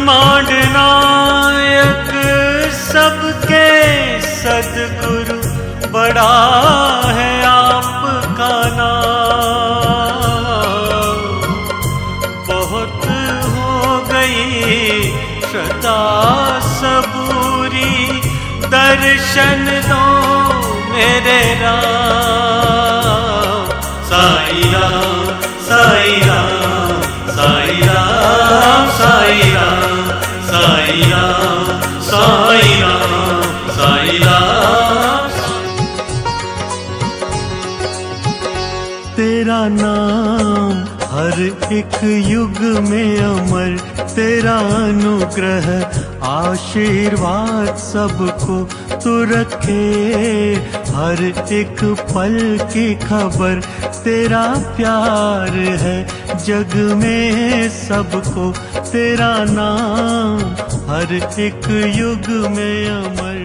ब्रह्मांड नायक सबके सद्गुरु बड़ा है आपका नाम। बहुत हो गई श्रद्धा सबूरी, दर्शन दो मेरे राम। साई राम साई राम साई राम साई राम साई राम साई राम साई राम। तेरा नाम हर एक युग में अमर, तेरा अनुग्रह आशीर्वाद सबको तू रखे। हर एक पल की खबर, तेरा प्यार है जग में सबको। तेरा नाम हर एक युग में अमर।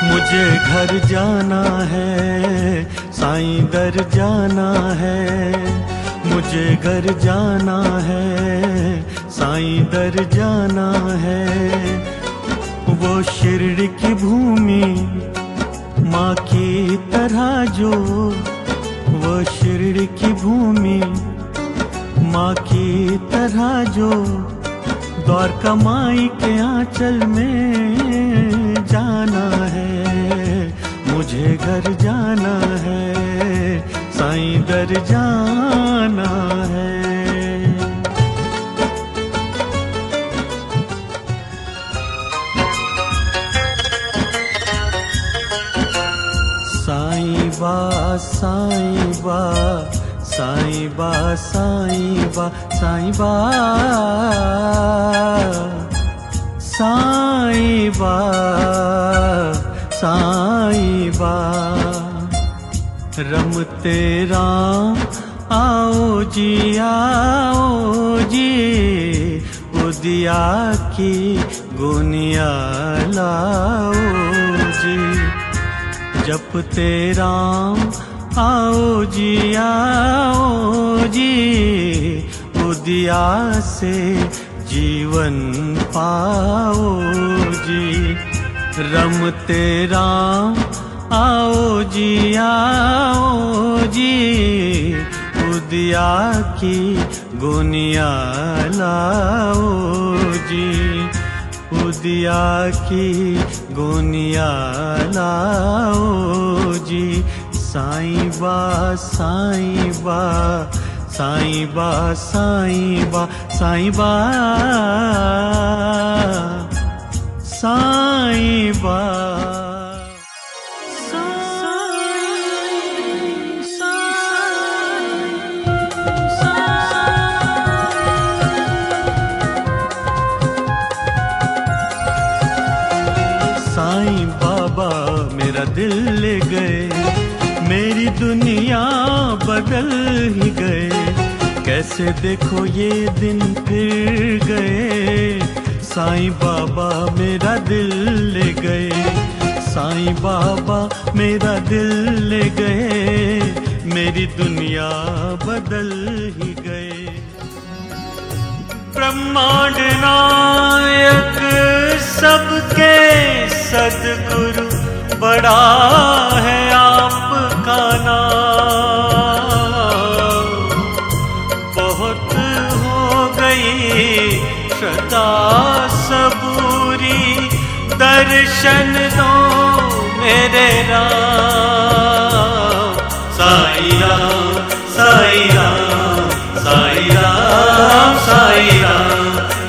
मुझे घर जाना है, साईं दर जाना है। मुझे घर जाना है, साईं दर जाना है। वो शिरडी की भूमि माँ की तरह जो, वो शिरडी की भूमि माँ की तरह जो, द्वारका माई के आंचल में जाना है। मुझे घर जाना है, साईं दर जाना है। साईं बा साईं बा साईं बा साईं बा साईं बा साईं बा साईं बा। रमते राम आओ जी उदिया की गोनिया लाओ जी। जपते राम आओ जी उदिया से जीवन पाओ जी। रमते राम आओ जी उदिया की गोनिया लाओ जी। उदिया की गोनिया लाओ जी। साईं बा साईं बा साईं बा साईं बा साईं बा साईं बा। साईं बाबा मेरा दिल ले गए, मेरी दुनिया बदल ही गए। कैसे देखो ये दिन फिर गए, साईं बाबा मेरा दिल ले गए। साईं बाबा मेरा दिल ले गए, मेरी दुनिया बदल ही गए। ब्रह्मांड नायक सबके सद्गुरु बड़ा है आपका नाम। बहुत हो गई श्रद्धा सबूरी, दर्शन दो मेरे राम। साई राम साई राम साई राम साई राम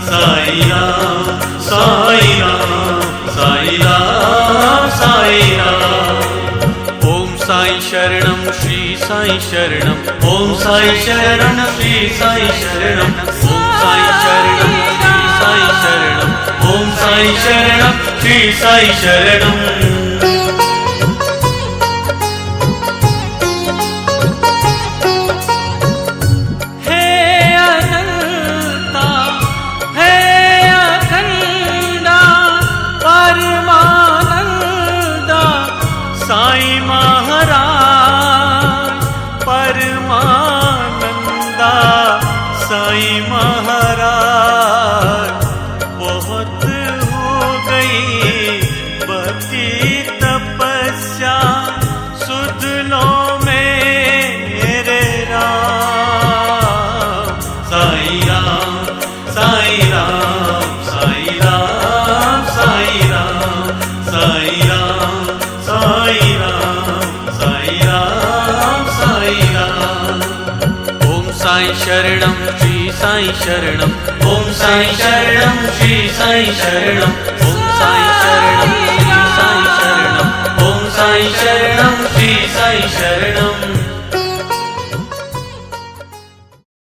साई राम साई राम साई राम साई राम। ओम साई शरणम श्री साई शरणम, ओम साई शरण श्री साई शरणम, ओम साई शरणम श्री साई शरणम, ओम साई शरणम श्री साई शरणम। साईं महाराज परम साई शरणम, ओम साई शरणम, श्री साई शरणम, ओम साई शरणम, श्री साई शरणम, ओम साई शरणम, श्री साई शरणम।